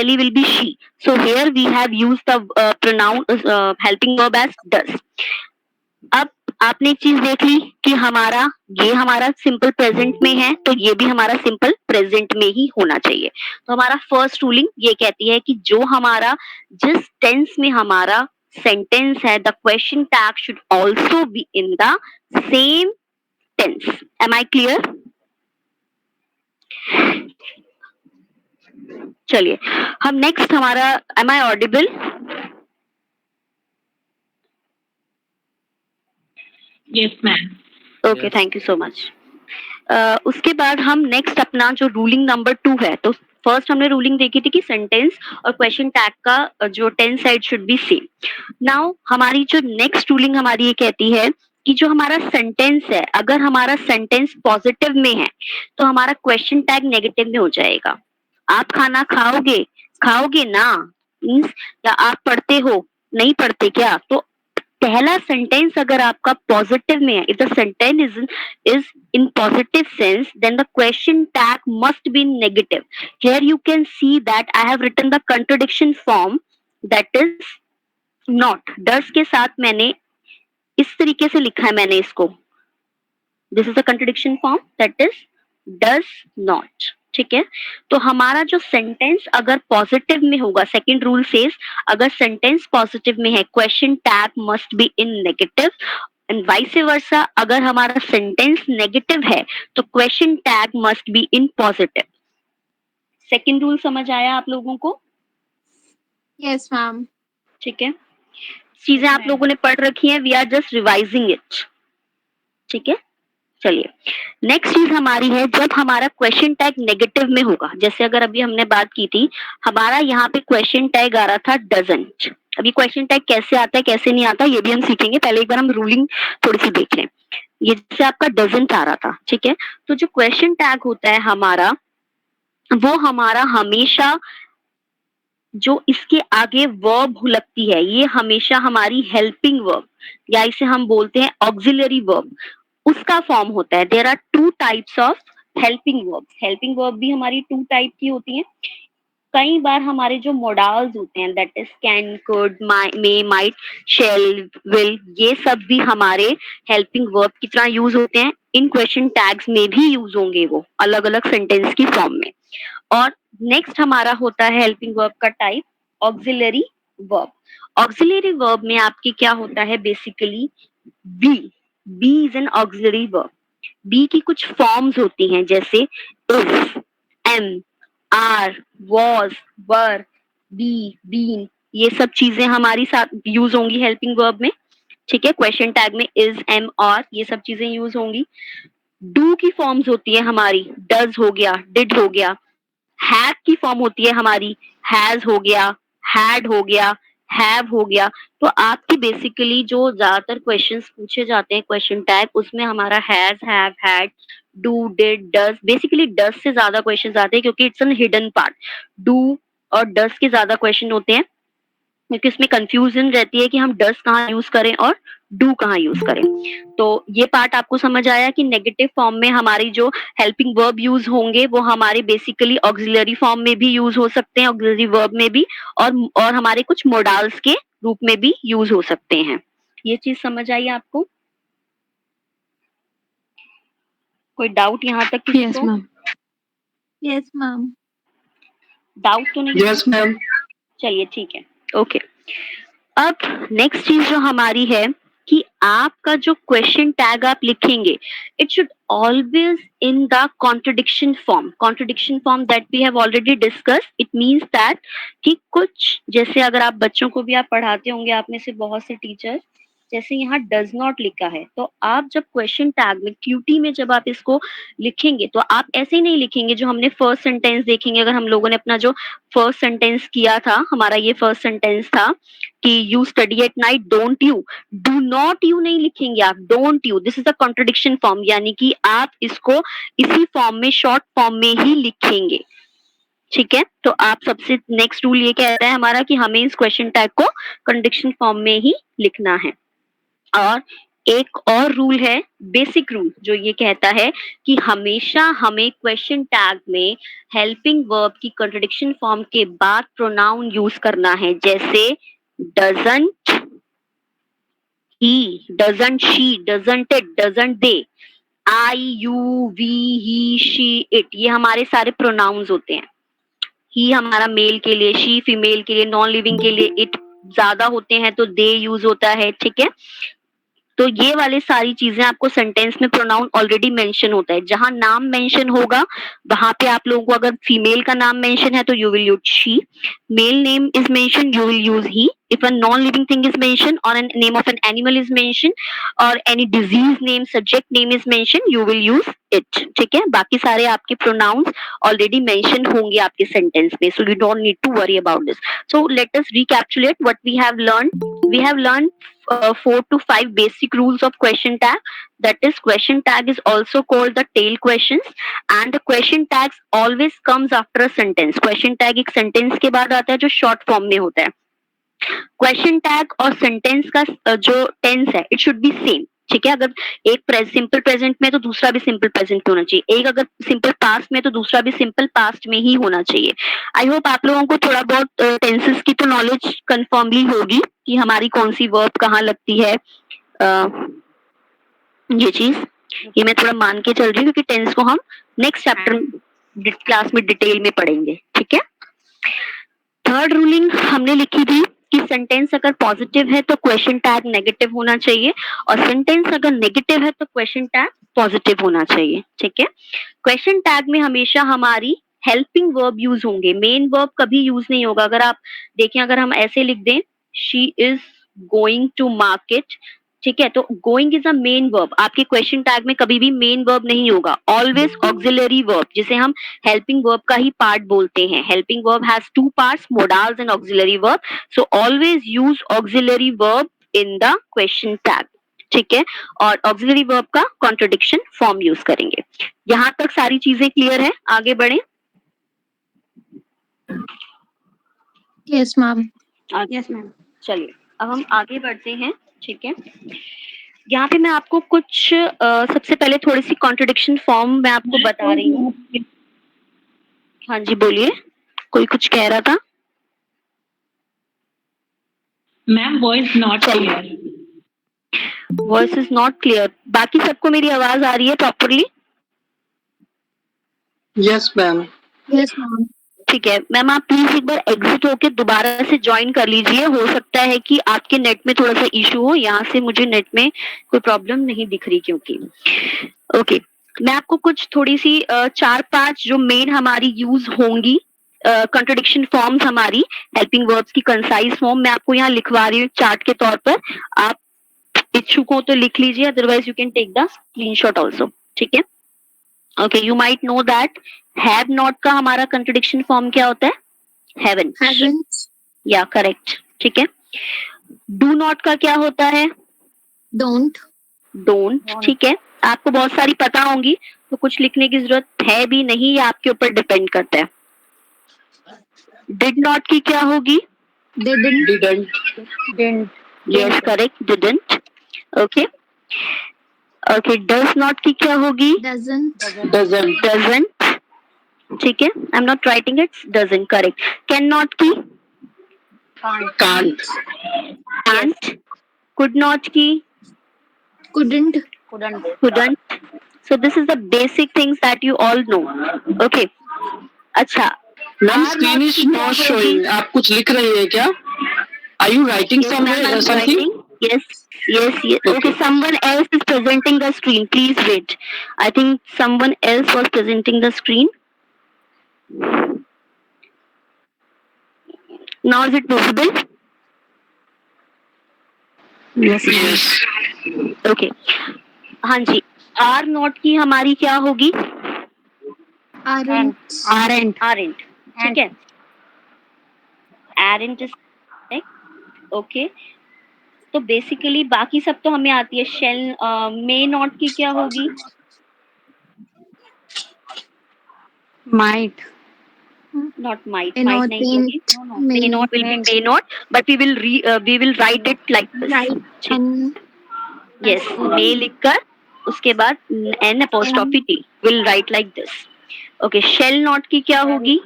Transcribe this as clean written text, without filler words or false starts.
Ellie will be she. So here we have used the pronoun helping verb as does. अब आपने एक चीज देख ली कि ये हमारा सिंपल प्रेजेंट में है, तो ये भी हमारा सिंपल प्रेजेंट में ही होना चाहिए। तो हमारा फर्स्ट रूलिंग ये कहती है कि जो हमारा जिस टेंस में हमारा सेंटेंस है, the question tag should also be in the same tense. Am I clear? चलिए हम नेक्स्ट हमारा, am I audible? Yes ma'am. Okay, thank you so much. उसके बाद हम नेक्स्ट अपना जो रूलिंग नंबर 2 है, तो फर्स्ट हमने रूलिंग देखी थी कि सेंटेंस और क्वेश्चन टैग का जो tense side should be same. Now हमारी जो नेक्स्ट रूलिंग हमारी ये कहती है कि जो हमारा सेंटेंस है, अगर हमारा सेंटेंस पॉजिटिव में है तो हमारा क्वेश्चन टैग नेगेटिव में हो जाएगा। आप खाना खाओगे, खाओगे ना मीन्स, या आप पढ़ते हो, नहीं पढ़ते क्या? तो पहला सेंटेंस अगर आपका पॉजिटिव में है, if the sentence is in positive sense, then the question tag must be negative. Here you can see that I have written the contradiction form, that is not. does के साथ मैंने इस तरीके से लिखा है मैंने इसको, this is a contradiction form, that is does not. ठीक है, तो हमारा जो सेंटेंस अगर पॉजिटिव में होगा, सेकंड रूल सेज अगर सेंटेंस पॉजिटिव में है, question tag must be in negative, and vice versa अगर हमारा सेंटेंस नेगेटिव है तो question tag must be in positive. Second rule समझ आया आप लोगों को? Yes ma'am. ठीक है, चीजें आप लोगों ने पढ़ रखी हैं, we are just revising it. ठीक है, चलिए नेक्स्ट चीज हमारी है, जब हमारा क्वेश्चन टैग नेगेटिव में होगा, जैसे अगर अभी हमने बात की थी, हमारा यहाँ पे क्वेश्चन टैग आ रहा था डजंट। अभी क्वेश्चन टैग कैसे आता है कैसे नहीं आता ये भी हम सीखेंगे, पहले एक बार हम रूलिंग थोड़ी सी देख लें। ये जैसे आपका डजंट आ रहा था, ठीक है, तो जो क्वेश्चन टैग होता है हमारा, वो हमारा हमेशा जो इसके आगे वर्ब लगती है, ये हमेशा हमारी हेल्पिंग वर्ब या इसे हम बोलते हैं ऑक्सिलरी वर्ब, उसका फॉर्म होता है। There are two types of helping verb. Helping verb भी हमारी टू टाइप की होती हैं। कई बार हमारे जो मोडाल्स होते हैं, that is can, could, may, might, shall, will, ये सब भी हमारे हेल्पिंग वर्ब की तरह यूज होते हैं। इन क्वेश्चन टैग्स में भी यूज होंगे वो अलग अलग सेंटेंस की फॉर्म में। और नेक्स्ट हमारा होता है हेल्पिंग वर्ब का type auxiliary verb. Auxiliary verb में आपकी क्या होता है basically, be. Be is an auxiliary verb. Be की कुछ फॉर्म्स होती हैं, जैसे is, am, are, was, were, be, been, ये सब चीजें हमारी साथ यूज होंगी हेल्पिंग वर्ब में। ठीक है, क्वेश्चन टैग में इज, एम, और ये सब चीजें यूज होंगी। डू की फॉर्म्स होती है हमारी, डज हो गया, डिड हो गया। हैव की फॉर्म होती है हमारी, हैज हो गया, हैड हो गया, हैव हो गया। तो आपकी बेसिकली जो ज्यादातर क्वेश्चंस पूछे जाते हैं क्वेश्चन टैग, उसमें हमारा has, have, had, do, did, does, basically does से ज्यादा क्वेश्चंस आते हैं क्योंकि it's an hidden part. Do और डज के ज्यादा क्वेश्चन होते हैं क्योंकि इसमें कंफ्यूजन रहती है कि हम डज कहाँ यूज करें और डू कहाँ यूज करें। तो ये पार्ट आपको समझ आया कि नेगेटिव फॉर्म में हमारी जो हेल्पिंग वर्ब यूज होंगे वो हमारे बेसिकली ऑक्सिलरी फॉर्म में भी यूज हो सकते हैं, ऑक्सिलरी वर्ब में भी, और हमारे कुछ मोडाल्स के रूप में भी यूज हो सकते हैं। ये चीज समझ आई आपको? कोई डाउट यहाँ तक किसी को? Yes ma'am. डाउट तो नहीं? Yes ma'am. चलिए ठीक है, ओके। अब नेक्स्ट चीज जो हमारी है कि आपका जो क्वेश्चन टैग आप लिखेंगे, it should always in the contradiction form. Contradiction form that we have already discuss, it means that कि कुछ, जैसे अगर आप बच्चों को भी आप पढ़ाते होंगे, आप में से बहुत से टीचर, जैसे यहाँ डज नॉट लिखा है, तो आप जब क्वेश्चन टैग में क्यूटी में जब आप इसको लिखेंगे तो आप ऐसे ही नहीं लिखेंगे जो हमने फर्स्ट सेंटेंस देखेंगे। अगर हम लोगों ने अपना जो फर्स्ट सेंटेंस किया था, हमारा ये फर्स्ट सेंटेंस था कि you study at night, don't you, do not you नहीं लिखेंगे आप, don't you. This is a contradiction form, यानी कि आप इसको इसी फॉर्म में, शॉर्ट फॉर्म में ही लिखेंगे। ठीक है, तो आप सबसे नेक्स्ट रूल ये कहता है हमारा कि हमें इस क्वेश्चन टैग को कॉन्ट्रडिक्शन फॉर्म में ही लिखना है। और एक और रूल है, बेसिक रूल, जो ये कहता है कि हमेशा हमें क्वेश्चन टैग में हेल्पिंग वर्ब की कंट्राडिक्शन फॉर्म के बाद प्रोनाउन यूज करना है, जैसे doesn't he, doesn't she, doesn't it, doesn't they, I, you, we, he, she, it, ये हमारे सारे प्रोनाउंस होते हैं। ही हमारा मेल के लिए, शी फीमेल के लिए, नॉन लिविंग के लिए, इट ज्यादा होते हैं तो दे यूज होता है, ठीक है। तो ये वाले सारी चीजें आपको सेंटेंस में प्रोनाउन ऑलरेडी मेंशन होता है। जहां नाम मेंशन होगा वहां पे आप लोगों को, अगर फीमेल का नाम मेंशन है तो you will use she, male name is mention you will use he, if a non living thing is mention और an name of an animal is mention और any disease name, subject name is mention, you will use it, ठीक है। बाकी सारे आपके pronounce already mention होंगे आपके sentence में, so you don't need to worry about this. So let us recapitulate what we have learned. We have learned 4 to 5 basic rules of question tag. That is, question tag is also called the tail questions, and the question tags always comes after a sentence. Question tag एक sentence के बाद आता है जो short form में होता है। Question tag और सेंटेंस का जो टेंस है इट शुड बी सेम, ठीक है। अगर एक सिंपल प्रेजेंट में तो दूसरा भी सिंपल प्रेजेंट में होना चाहिए, एक अगर सिंपल पास्ट में तो दूसरा भी सिंपल पास्ट में ही होना चाहिए। आई होप आप लोगों को थोड़ा बहुत टेंसेस की तो नॉलेज कंफर्मली होगी कि हमारी कौन सी वर्ब कहाँ लगती है। ये चीज ये मैं थोड़ा मान के चल रही हूँ क्योंकि टेंस को हम नेक्स्ट चैप्टर क्लास में डिटेल में पढ़ेंगे, ठीक है। थर्ड रूलिंग हमने लिखी थी कि सेंटेंस अगर पॉजिटिव है तो क्वेश्चन टैग नेगेटिव होना चाहिए और सेंटेंस अगर नेगेटिव है तो क्वेश्चन टैग पॉजिटिव होना चाहिए, ठीक है। क्वेश्चन टैग में हमेशा हमारी हेल्पिंग वर्ब यूज होंगे, मेन वर्ब कभी यूज नहीं होगा। अगर आप देखें, अगर हम ऐसे लिख दें she is going to market, ठीक है, तो going is a main verb, आपके क्वेश्चन टैग में कभी भी मेन वर्ब नहीं होगा, ऑलवेज ऑक्सिलरी वर्ब, जिसे हम हेल्पिंग वर्ब का ही पार्ट बोलते हैं। Helping verb has two parts, modals and auxiliary verb, so always use auxiliary verb in the question tag, ठीक है। और ऑक्सिलरी वर्ब का कॉन्ट्रडिक्शन फॉर्म यूज करेंगे। यहाँ तक सारी चीजें क्लियर है, आगे बढ़े। Yes, ma'am. Yes ma'am. चलिए अब हम आगे बढ़ते हैं, ठीक है। यहाँ पे मैं आपको कुछ सबसे पहले थोड़ी सी कॉन्ट्रडिक्शन फॉर्म मैं आपको बता रही हूँ। हाँ जी बोलिए, कोई कुछ कह रहा था। Ma'am, voice not clear. Voice is not clear. बाकी सबको मेरी आवाज आ रही है properly? Yes ma'am. Yes, ma'am. ठीक है मैम, आप प्लीज एक बार एग्जिट होके दोबारा से ज्वाइन कर लीजिए। हो सकता है कि आपके नेट में थोड़ा सा इशू हो, यहाँ से मुझे नेट में कोई प्रॉब्लम नहीं दिख रही क्योंकि ओके। मैं आपको कुछ थोड़ी सी 4-5 जो मेन हमारी यूज होंगी कंट्रडिक्शन फॉर्म्स, हमारी हेल्पिंग वर्ब्स की कंसाइज फॉर्म मैं आपको यहाँ लिखवा रही हूँ चार्ट के तौर पर। आप इच्छुक हो तो लिख लीजिए, otherwise you can take the screenshot also, ठीक है। Okay, you might know that have not का हमारा कंट्रडिक्शन फॉर्म क्या होता है? हैवंट। Haven't. या करेक्ट, ठीक है। डू नॉट का क्या होता है? Don't. डोंट, ठीक है। आपको बहुत सारी पता होंगी तो कुछ लिखने की जरूरत है भी नहीं, या आपके ऊपर डिपेंड करता है। डिड नॉट की क्या होगी? Didn't. Didn't. Yes correct, didn't. Okay okay, does not की क्या होगी? Doesn't. डजंट। डजंट, ठीक है। I am not writing it, doesn't, correct. Can not की? कांट। कांट। कुड नॉट की? Couldn't. couldn't. So this is the basic things that you all know. Okay. अच्छा, ma'am are screen not is की क्या not होगी? Showing. आप कुछ लिख रही है क्या? Are you writing Yes, ma'am, somewhere I'm something? writing. Yes. Okay, Okay. someone else is presenting the screen. Please wait. I think someone else was presenting the screen. Now is it visible? Yes. Okay. हाँ जी, are not की हमारी क्या होगी? Aren't. aren't, ठीक है। aren't is correct. Okay. तो basically बाकी सब तो हमें आती है। शेल मे नॉट की क्या होगी? Might. Not might, May might not. नहीं होगी। May. May not will be may not, but we will write it like this. Right. Un. Yes, may लिखकर उसके बाद N apostrophe T, will write like this. Okay, shall not की क्या होगी?